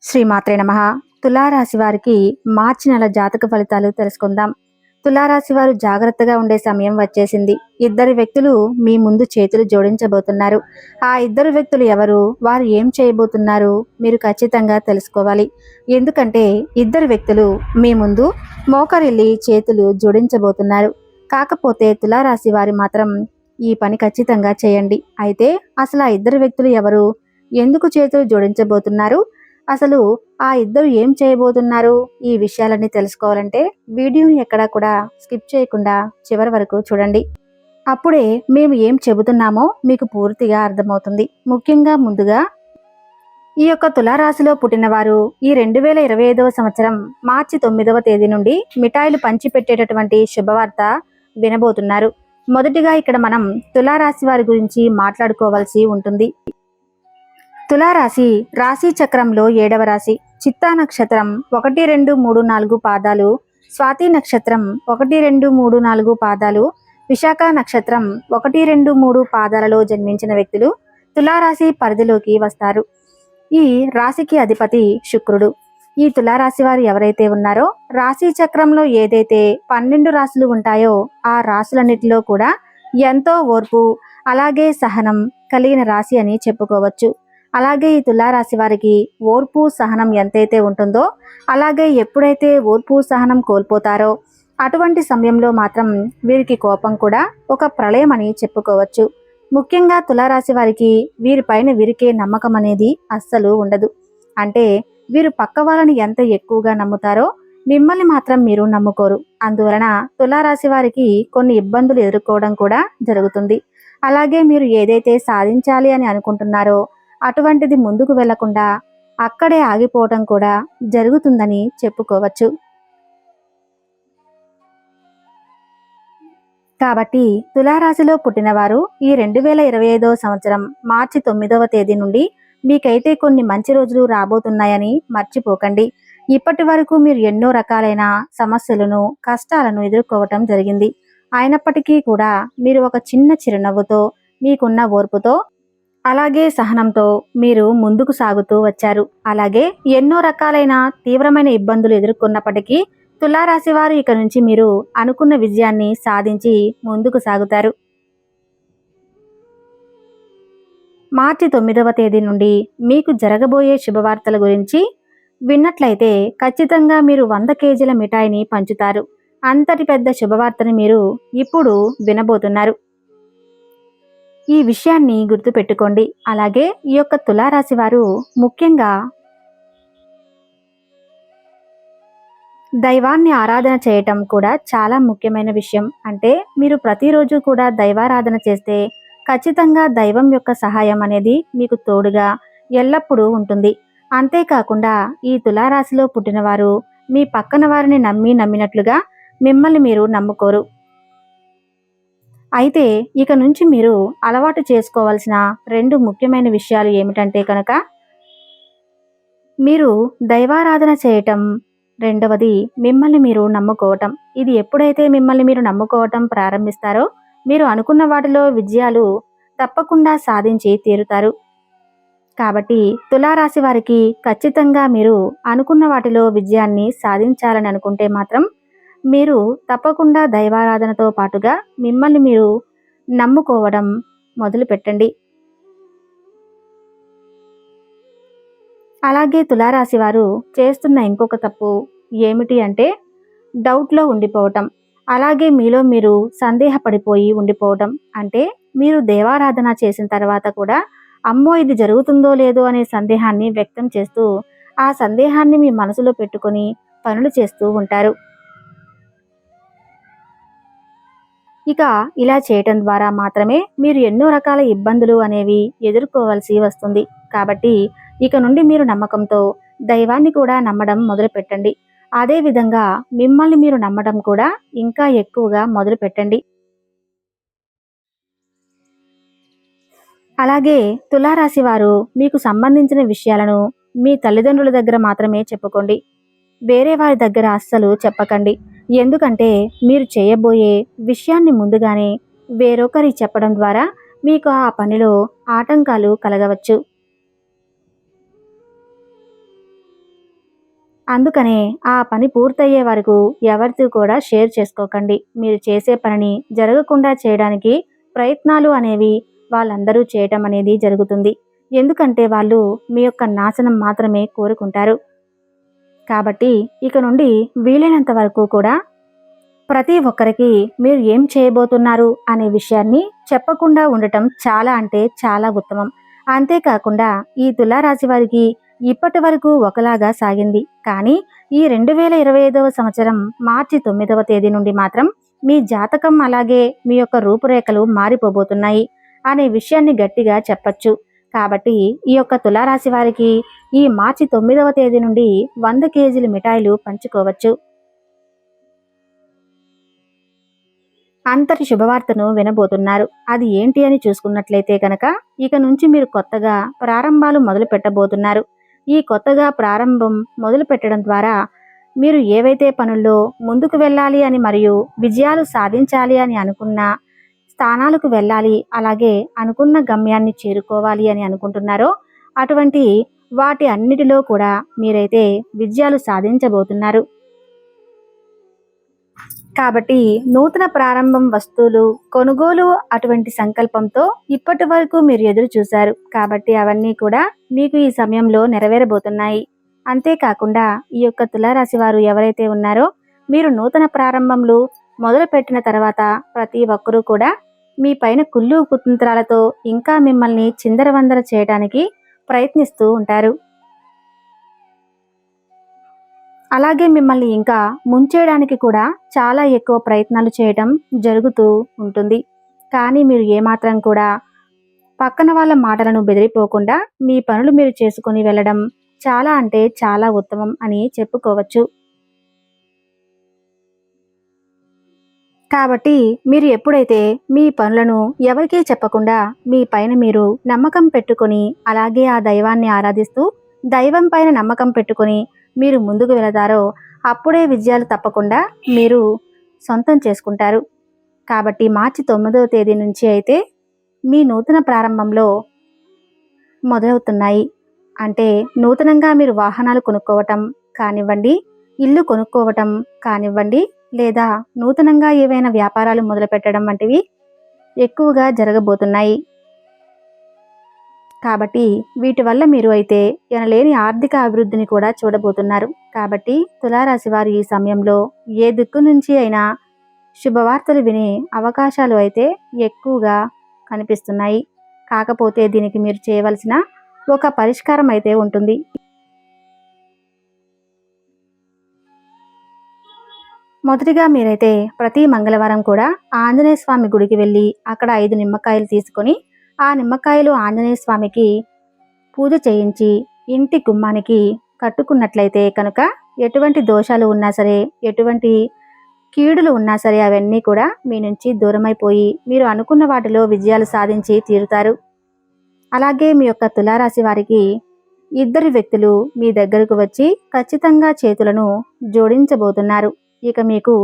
శ్రీమాత్రే నమః. తులారాశి వారికి మార్చి నెల జాతక ఫలితాలు తెలుసుకుందాం. తులారాశి వారు జాగ్రత్తగా ఉండే సమయం వచ్చేసింది. ఇద్దరు వ్యక్తులు మీ ముందు చేతులు జోడించబోతున్నారు. ఆ ఇద్దరు వ్యక్తులు ఎవరు, వారు ఏం చేయబోతున్నారు, మీరు ఖచ్చితంగా తెలుసుకోవాలి. ఎందుకంటే ఇద్దరు వ్యక్తులు మీ ముందు మోకరిల్లి చేతులు జోడించబోతున్నారు. కాకపోతే తులారాశి వారి మాత్రం ఈ పని ఖచ్చితంగా చేయండి. అయితే అసలు ఆ ఇద్దరు వ్యక్తులు ఎవరు, ఎందుకు చేతులు జోడించబోతున్నారు, అసలు ఆ ఇద్దరు ఏం చేయబోతున్నారు, ఈ విషయాలన్నీ తెలుసుకోవాలంటే వీడియోని ఎక్కడా కూడా స్కిప్ చేయకుండా చివరి వరకు చూడండి. అప్పుడే మేము ఏం చెబుతున్నామో మీకు పూర్తిగా అర్థమవుతుంది. ముఖ్యంగా ముందుగా ఈ యొక్క తులారాశిలో పుట్టినవారు ఈ 2025వ సంవత్సరం మార్చి 9వ తేదీ నుండి మిఠాయిలు పంచిపెట్టేటటువంటి శుభవార్త వినబోతున్నారు. మొదటిగా ఇక్కడ మనం తులారాశి వారి గురించి మాట్లాడుకోవాల్సి ఉంటుంది. తులారాశి రాశి చక్రంలో 7వ రాశి. చిత్తా నక్షత్రం 1, 2, 3, 4 పాదాలు, స్వాతి నక్షత్రం 1, 2, 3, 4 పాదాలు, విశాఖ నక్షత్రం 1, 2, 3 పాదాలలో జన్మించిన వ్యక్తులు తులారాశి పరిధిలోకి వస్తారు. ఈ రాశికి అధిపతి శుక్రుడు. ఈ తులారాశి వారు ఎవరైతే ఉన్నారో రాశి చక్రంలో ఏదైతే 12 రాశులు ఉంటాయో ఆ రాశులన్నిటిలో కూడా ఎంతో ఓర్పు అలాగే సహనం కలిగిన రాశి అని చెప్పుకోవచ్చు. అలాగే ఈ తులారాశి వారికి ఓర్పు సహనం ఎంతైతే ఉంటుందో, అలాగే ఎప్పుడైతే ఓర్పు సహనం కోల్పోతారో అటువంటి సమయంలో మాత్రం వీరికి కోపం కూడా ఒక ప్రళయం అని చెప్పుకోవచ్చు. ముఖ్యంగా తులారాశి వారికి వీరిపైన వీరికే నమ్మకం అనేది అస్సలు ఉండదు. అంటే వీరు పక్క వాళ్ళని ఎంత ఎక్కువగా నమ్ముతారో మిమ్మల్ని మాత్రం మీరు నమ్ముకోరు. అందువలన తులారాశి వారికి కొన్ని ఇబ్బందులు ఎదుర్కోవడం కూడా జరుగుతుంది. అలాగే మీరు ఏదైతే సాధించాలి అని అనుకుంటున్నారో అటువంటిది ముందుకు వెళ్లకుండా అక్కడే ఆగిపోవటం కూడా జరుగుతుందని చెప్పుకోవచ్చు. కాబట్టి తులారాశిలో పుట్టినవారు ఈ 2025వ సంవత్సరం మార్చి 9వ తేదీ నుండి మీకైతే కొన్ని మంచి రోజులు రాబోతున్నాయని మర్చిపోకండి. ఇప్పటి వరకు మీరు ఎన్నో రకాలైన సమస్యలను కష్టాలను ఎదుర్కోవటం జరిగింది. అయినప్పటికీ కూడా మీరు ఒక చిన్న చిరునవ్వుతో, మీకున్న ఓర్పుతో అలాగే సహనంతో మీరు ముందుకు సాగుతూ వచ్చారు. అలాగే ఎన్నో రకాలైన తీవ్రమైన ఇబ్బందులు ఎదుర్కొన్నప్పటికీ తులారాశి వారు ఇక నుంచి మీరు అనుకున్న విజయాన్ని సాధించి ముందుకు సాగుతారు. మార్చి 9వ తేదీ నుండి మీకు జరగబోయే శుభవార్తల గురించి విన్నట్లయితే ఖచ్చితంగా మీరు 100 కేజీల మిఠాయిని పంచుతారు. అంతటి పెద్ద శుభవార్తని మీరు ఇప్పుడు వినబోతున్నారు. ఈ విషయాన్ని గుర్తుపెట్టుకోండి. అలాగే ఈ యొక్క తులారాశి వారు ముఖ్యంగా దైవాన్ని ఆరాధన చేయటం కూడా చాలా ముఖ్యమైన విషయం. అంటే మీరు ప్రతిరోజు కూడా దైవారాధన చేస్తే ఖచ్చితంగా దైవం యొక్క సహాయం అనేది మీకు తోడుగా ఎల్లప్పుడూ ఉంటుంది. అంతేకాకుండా ఈ తులారాశిలో పుట్టినవారు మీ పక్కన వారిని నమ్మినట్లుగా మిమ్మల్ని మీరు నమ్ముకోరు. అయితే ఇక నుంచి మీరు అలవాటు చేసుకోవాల్సిన 2 ముఖ్యమైన విషయాలు ఏమిటంటే కనుక, మీరు దైవారాధన చేయటం, రెండవది మిమ్మల్ని మీరు నమ్ముకోవటం. ఇది ఎప్పుడైతే మిమ్మల్ని మీరు నమ్ముకోవటం ప్రారంభిస్తారో మీరు అనుకున్న వాటిలో విజయాలు తప్పకుండా సాధించి తీరుతారు. కాబట్టి తులారాశి వారికి ఖచ్చితంగా మీరు అనుకున్న వాటిలో విజయాన్ని సాధించాలని అనుకుంటే మాత్రం మీరు తప్పకుండా దైవారాధనతో పాటుగా మిమ్మల్ని మీరు నమ్ముకోవడం మొదలు పెట్టండి. అలాగే తులారాశి వారు చేస్తున్న ఇంకొక తప్పు ఏమిటి అంటే డౌట్లో ఉండిపోవటం. అలాగే మీలో మీరు సందేహపడిపోయి ఉండిపోవటం. అంటే మీరు దేవారాధన చేసిన తర్వాత కూడా అమ్మో ఇది జరుగుతుందో లేదో అనే సందేహాన్ని వ్యక్తం చేస్తూ ఆ సందేహాన్ని మీ మనసులో పెట్టుకొని పనులు చేస్తూ ఉంటారు. ఇక ఇలా చేయటం ద్వారా మాత్రమే మీరు ఎన్నో రకాల ఇబ్బందులు అనేవి ఎదుర్కోవాల్సి వస్తుంది. కాబట్టి ఇక నుండి మీరు నమ్మకంతో దైవాన్ని కూడా నమ్మడం మొదలు పెట్టండి. అదేవిధంగా మిమ్మల్ని మీరు నమ్మడం కూడా ఇంకా ఎక్కువగా మొదలు పెట్టండి. అలాగే తులారాశి వారు మీకు సంబంధించిన విషయాలను మీ తల్లిదండ్రుల దగ్గర మాత్రమే చెప్పుకోండి. వేరే వారి దగ్గర అస్సలు చెప్పకండి. ఎందుకంటే మీరు చేయబోయే విషయాన్ని ముందుగానే వేరొకరి చెప్పడం ద్వారా మీకు ఆ పనిలో ఆటంకాలు కలగవచ్చు. అందుకనే ఆ పని పూర్తయ్యే వరకు ఎవరితో కూడా షేర్ చేసుకోకండి. మీరు చేసే పనిని జరగకుండా చేయడానికి ప్రయత్నాలు అనేవి వాళ్ళందరూ చేయటం అనేది జరుగుతుంది. ఎందుకంటే వాళ్ళు మీ యొక్క నాశనం మాత్రమే కోరుకుంటారు. కాబట్టి ఇక నుండి వీలైనంత వరకు కూడా ప్రతి ఒక్కరికి మీరు ఏం చేయబోతున్నారు అనే విషయాన్ని చెప్పకుండా ఉండటం చాలా అంటే చాలా ఉత్తమం. అంతేకాకుండా ఈ తులారాశి వారికి ఇప్పటి వరకు ఒకలాగా సాగింది. కానీ ఈ 2025వ సంవత్సరం మార్చి 9వ తేదీ నుండి మాత్రం మీ జాతకం అలాగే మీ యొక్క రూపురేఖలు మారిపోబోతున్నాయి అనే విషయాన్ని గట్టిగా చెప్పచ్చు. కాబట్టి ఈ యొక్క తులారాశి వారికి ఈ మార్చి 9వ తేదీ నుండి 100 కేజీల మిఠాయిలు పంచుకోవచ్చు. అంతటి శుభవార్తను వినబోతున్నారు. అది ఏంటి అని చూసుకున్నట్లయితే కనుక ఇక నుంచి మీరు కొత్తగా ప్రారంభాలు మొదలు పెట్టబోతున్నారు. ఈ కొత్తగా ప్రారంభం మొదలు పెట్టడం ద్వారా మీరు ఏవైతే పనుల్లో ముందుకు వెళ్ళాలి అని మరియు విజయాలు సాధించాలి అని అనుకున్న స్థానాలకు వెళ్ళాలి, అలాగే అనుకున్న గమ్యాన్ని చేరుకోవాలి అని అనుకుంటున్నారో అటువంటి వాటి అన్నిటిలో కూడా మీరైతే విజయాలు సాధించబోతున్నారు. కాబట్టి నూతన ప్రారంభం వస్తువులు కొనుగోలు అటువంటి సంకల్పంతో ఇప్పటి వరకు మీరు ఎదురు చూశారు. కాబట్టి అవన్నీ కూడా మీకు ఈ సమయంలో నెరవేరబోతున్నాయి. అంతేకాకుండా ఈ యొక్క తులారాశి వారు ఎవరైతే ఉన్నారో మీరు నూతన ప్రారంభంలో మొదలుపెట్టిన తర్వాత ప్రతి ఒక్కరూ కూడా మీ పైన కుళ్ళు కుతంత్రాలతో ఇంకా మిమ్మల్ని చిందరవందర చేయడానికి ప్రయత్నిస్తూ ఉంటారు. అలాగే మిమ్మల్ని ఇంకా ముంచేయడానికి కూడా చాలా ఎక్కువ ప్రయత్నాలు చేయటం జరుగుతూ ఉంటుంది. కానీ మీరు ఏమాత్రం కూడా పక్కన వాళ్ళ మాటలను బెదిరిపోకుండా మీ పనులు మీరు చేసుకొని వెళ్ళడం చాలా అంటే చాలా ఉత్తమం అని చెప్పుకోవచ్చు. కాబట్టి మీరు ఎప్పుడైతే మీ పనులను ఎవరికీ చెప్పకుండా మీ పైన మీరు నమ్మకం పెట్టుకొని అలాగే ఆ దైవాన్ని ఆరాధిస్తూ దైవం పైన నమ్మకం పెట్టుకొని మీరు ముందుకు వెళతారో అప్పుడే విజయాలు తప్పకుండా మీరు సొంతం చేసుకుంటారు. కాబట్టి మార్చి 9వ తేదీ నుంచి అయితే మీ నూతన ప్రారంభంలో మొదలవుతున్నాయి. అంటే నూతనంగా మీరు వాహనాలు కొనుక్కోవటం కానివ్వండి, ఇల్లు కొనుక్కోవటం కానివ్వండి, లేదా నూతనంగా ఏవైనా వ్యాపారాలు మొదలుపెట్టడం వంటివి ఎక్కువగా జరగబోతున్నాయి. కాబట్టి వీటి వల్ల మీరు అయితే ఎనలేని ఆర్థిక అభివృద్ధిని కూడా చూడబోతున్నారు. కాబట్టి తులారాశి వారు ఈ సమయంలో ఏ దిక్కు నుంచి అయినా శుభవార్తలు వినే అవకాశాలు అయితే ఎక్కువగా కనిపిస్తున్నాయి. కాకపోతే దీనికి మీరు చేయవలసిన ఒక పరిష్కారం అయితే ఉంటుంది. మొదటిగా మీరైతే ప్రతి మంగళవారం కూడా ఆంజనేయ స్వామి గుడికి వెళ్ళి అక్కడ 5 నిమ్మకాయలు తీసుకొని ఆ నిమ్మకాయలు ఆంజనేయ స్వామికి పూజ చేయించి ఇంటి గుమ్మానికి కట్టుకున్నట్లయితే కనుక ఎటువంటి దోషాలు ఉన్నా సరే, ఎటువంటి కీడులు ఉన్నా సరే అవన్నీ కూడా మీ నుంచి దూరమైపోయి మీరు అనుకున్న వాటిలో విజయాలు సాధించి తీరుతారు. అలాగే మీ యొక్క తులారాశి వారికి 2 వ్యక్తులు మీ దగ్గరకు వచ్చి ఖచ్చితంగా చేతులను జోడించబోతున్నారు. ఇక మీకు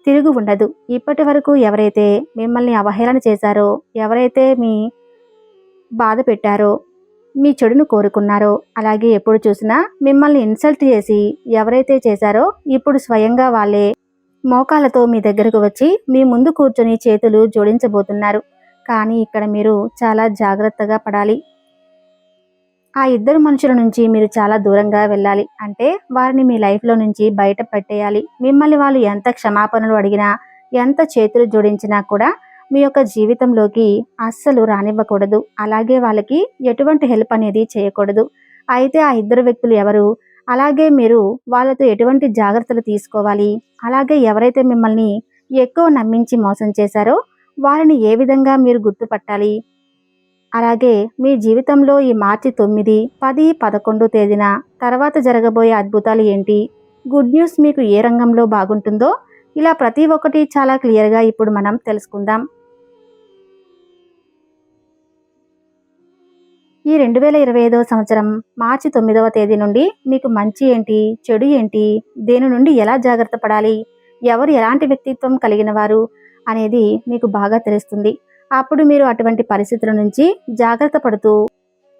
తిరుగు ఉండదు. ఇప్పటి వరకు ఎవరైతే మిమ్మల్ని అవహేళన చేశారో, ఎవరైతే మీ బాధ పెట్టారో, మీ చెడును కోరుకున్నారో, అలాగే ఎప్పుడు చూసినా మిమ్మల్ని ఇన్సల్ట్ చేసి ఎవరైతే చేశారో ఇప్పుడు స్వయంగా వాళ్ళే మోకాళ్ళతో మీ దగ్గరకు వచ్చి మీ ముందు కూర్చొని చేతులు జోడించబోతున్నారు. కానీ ఇక్కడ మీరు చాలా జాగ్రత్తగా పడాలి. ఆ 2 మనుషుల నుంచి మీరు చాలా దూరంగా వెళ్ళాలి. అంటే వారిని మీ లైఫ్లో నుంచి బయట పెట్టేయాలి. మిమ్మల్ని వాళ్ళు ఎంత క్షమాపణలు అడిగినా, ఎంత చేతులు జోడించినా కూడా మీ యొక్క జీవితంలోకి అస్సలు రానివ్వకూడదు. అలాగే వాళ్ళకి ఎటువంటి హెల్ప్ అనేది చేయకూడదు. అయితే ఆ 2 వ్యక్తులు ఎవరు, అలాగే మీరు వాళ్ళతో ఎటువంటి జాగ్రత్తలు తీసుకోవాలి, అలాగే ఎవరైతే మిమ్మల్ని ఎక్కువ నమ్మించి మోసం చేశారో వారిని ఏ విధంగా మీరు గుర్తుపట్టాలి, అలాగే మీ జీవితంలో ఈ మార్చి 9, 10, 11 తేదీన తర్వాత జరగబోయే అద్భుతాలు ఏంటి, గుడ్ న్యూస్ మీకు ఏ రంగంలో బాగుంటుందో ఇలా ప్రతి ఒక్కటి చాలా క్లియర్గా ఇప్పుడు మనం తెలుసుకుందాం. ఈ 2025వ సంవత్సరం మార్చి 9వ తేదీ నుండి మీకు మంచి ఏంటి, చెడు ఏంటి, దేని నుండి ఎలా జాగ్రత్త పడాలి, ఎవరు ఎలాంటి వ్యక్తిత్వం కలిగిన వారు అనేది మీకు బాగా తెలుస్తుంది. అప్పుడు మీరు అటువంటి పరిస్థితుల నుంచి జాగ్రత్త పడుతూ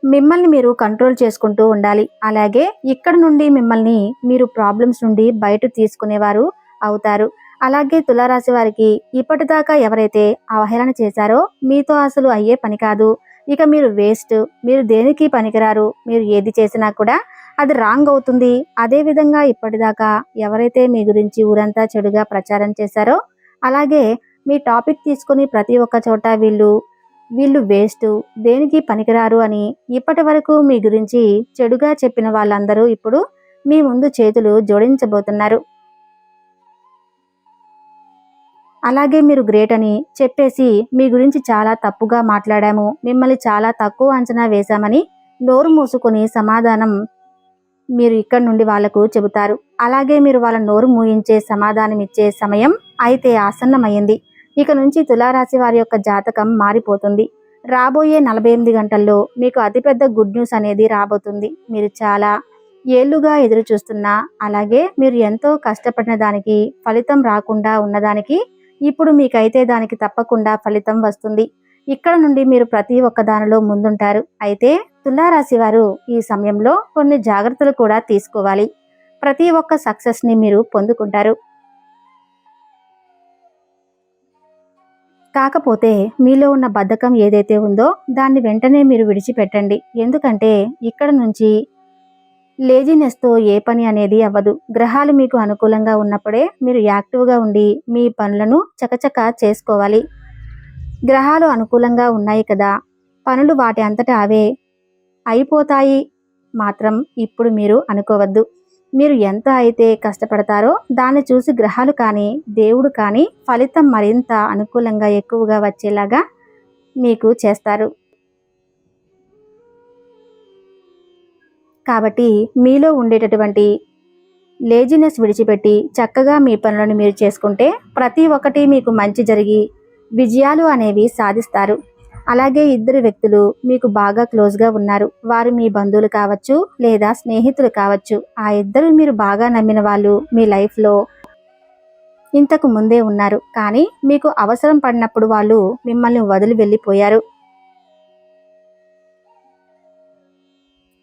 మిమ్మల్ని మీరు కంట్రోల్ చేసుకుంటూ ఉండాలి. అలాగే ఇక్కడ నుండి మిమ్మల్ని మీరు ప్రాబ్లమ్స్ నుండి బయట తీసుకునేవారు అవుతారు. అలాగే తులారాశి వారికి ఇప్పటిదాకా ఎవరైతే అవహేళన చేశారో మీతో అసలు అయ్యే పని కాదు, ఇక మీరు వేస్ట్, మీరు దేనికి పనికిరారు, మీరు ఏది చేసినా కూడా అది రాంగ్ అవుతుంది. అదే విధంగా ఇప్పటిదాకా ఎవరైతే మీ గురించి ఊరంతా చెడుగా ప్రచారం చేశారో, అలాగే మీ టాపిక్ తీసుకుని ప్రతి ఒక్క చోట వీళ్ళు వేస్ట్, దేనికి పనికిరారు అని ఇప్పటి వరకు మీ గురించి చెడుగా చెప్పిన వాళ్ళందరూ ఇప్పుడు మీ ముందు చేతులు జోడించబోతున్నారు. అలాగే మీరు గ్రేట్ అని చెప్పేసి మీ గురించి చాలా తప్పుగా మాట్లాడాము, మిమ్మల్ని చాలా తక్కువ అంచనా వేశామని నోరు మూసుకొని సమాధానం మీరు ఇక్కడ నుండి వాళ్లకు చెబుతారు. అలాగే మీరు వాళ్ళ నోరు మూయించే సమాధానం ఇచ్చే సమయం అయితే ఆసన్నమైంది. ఇక నుంచి తులారాశి వారి యొక్క జాతకం మారిపోతుంది. రాబోయే 48 గంటల్లో మీకు అతిపెద్ద గుడ్ న్యూస్ అనేది రాబోతుంది. మీరు చాలా ఏళ్లుగా ఎదురు చూస్తున్నా, అలాగే మీరు ఎంతో కష్టపడిన దానికి ఫలితం రాకుండా ఉన్నదానికి ఇప్పుడు మీకైతే దానికి తప్పకుండా ఫలితం వస్తుంది. ఇక్కడ నుండి మీరు ప్రతి ఒక్క దానిలో ముందుంటారు. అయితే తులారాశి వారు ఈ సమయంలో కొన్ని జాగ్రత్తలు కూడా తీసుకోవాలి. ప్రతి ఒక్క సక్సెస్ని మీరు పొందుకుంటారు. కాకపోతే మీలో ఉన్న బద్ధకం ఏదైతే ఉందో దాన్ని వెంటనే మీరు విడిచిపెట్టండి. ఎందుకంటే ఇక్కడ నుంచి లేజినెస్తో ఏ పని అనేది అవ్వదు. గ్రహాలు మీకు అనుకూలంగా ఉన్నప్పుడే మీరు యాక్టివ్గా ఉండి మీ పనులను చకచకా చేసుకోవాలి. గ్రహాలు అనుకూలంగా ఉన్నాయి కదా, పనులు వాటి అంతటా అవే అయిపోతాయి మాత్రం ఇప్పుడు మీరు అనుకోవద్దు. మీరు ఎంత అయితే కష్టపడతారో దాన్ని చూసి గ్రహాలు కానీ దేవుడు కానీ ఫలితం మరింత అనుకూలంగా ఎక్కువగా వచ్చేలాగా మీకు చేస్తారు. కాబట్టి మీలో ఉండేటటువంటి లేజినెస్ విడిచిపెట్టి చక్కగా మీ పనులను మీరు చేసుకుంటే ప్రతి ఒక్కటి మీకు మంచి జరిగి విజయాలు అనేవి సాధిస్తారు. అలాగే ఇద్దరు వ్యక్తులు మీకు బాగా క్లోజ్గా ఉన్నారు. వారు మీ బంధువులు కావచ్చు లేదా స్నేహితులు కావచ్చు. ఆ ఇద్దరు మీరు బాగా నమ్మిన వాళ్ళు మీ లైఫ్లో ఇంతకు ముందే ఉన్నారు. కానీ మీకు అవసరం పడినప్పుడు వాళ్ళు మిమ్మల్ని వదిలి వెళ్ళిపోయారు.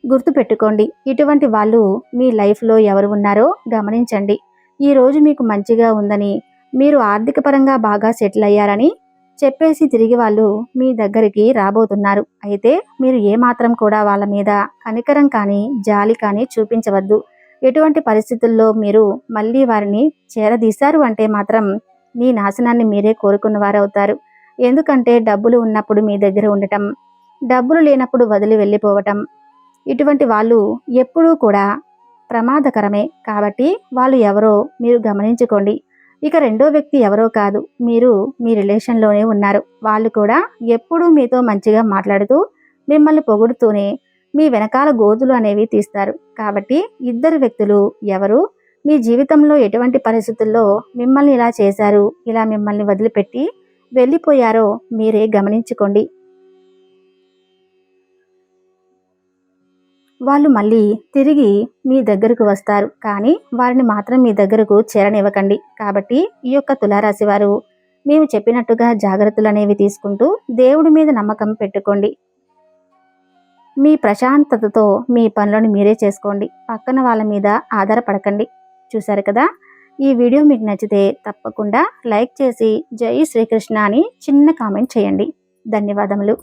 గుర్తుపెట్టుకోండి, ఇటువంటి వాళ్ళు మీ లైఫ్లో ఎవరు ఉన్నారో గమనించండి. ఈరోజు మీకు మంచిగా ఉందని, మీరు ఆర్థిక పరంగా బాగా సెటిల్ అయ్యారని చెప్పేసి తిరిగి వాళ్ళు మీ దగ్గరికి రాబోతున్నారు. అయితే మీరు ఏమాత్రం కూడా వాళ్ళ మీద కనికరం కానీ జాలి కానీ చూపించవద్దు. ఎటువంటి పరిస్థితుల్లో మీరు మళ్ళీ వారిని చేరదీశారు అంటే మాత్రం మీ నాశనాన్ని మీరే కోరుకున్న వారవుతారు. ఎందుకంటే డబ్బులు ఉన్నప్పుడు మీ దగ్గర ఉండటం, డబ్బులు లేనప్పుడు వదిలి వెళ్ళిపోవటం, ఇటువంటి వాళ్ళు ఎప్పుడూ కూడా ప్రమాదకరమే. కాబట్టి వాళ్ళు ఎవరో మీరు గమనించుకోండి. ఇక రెండో వ్యక్తి ఎవరో కాదు, మీరు మీ రిలేషన్లోనే ఉన్నారు. వాళ్ళు కూడా ఎప్పుడూ మీతో మంచిగా మాట్లాడుతూ మిమ్మల్ని పొగుడుతూనే మీ వెనకాల గోతులు అనేవి తీస్తారు. కాబట్టి ఇద్దరు వ్యక్తులు ఎవరు మీ జీవితంలో ఎటువంటి పరిస్థితుల్లో మిమ్మల్ని ఇలా చేశారు, ఇలా మిమ్మల్ని వదిలిపెట్టి వెళ్ళిపోయారో మీరే గమనించుకోండి. వాళ్ళు మళ్ళీ తిరిగి మీ దగ్గరకు వస్తారు, కానీ వారిని మాత్రం మీ దగ్గరకు చేరనివ్వకండి. కాబట్టి ఈ యొక్క తులారాశి వారు మేము చెప్పినట్టుగా జాగ్రత్తలు అనేవి తీసుకుంటూ దేవుడి మీద నమ్మకం పెట్టుకోండి. మీ ప్రశాంతతతో మీ పనులను మీరే చేసుకోండి. పక్కన వాళ్ళ మీద ఆధారపడకండి. చూశారు కదా, ఈ వీడియో మీకు నచ్చితే తప్పకుండా లైక్ చేసి జై శ్రీకృష్ణ అని చిన్న కామెంట్ చేయండి. ధన్యవాదములు.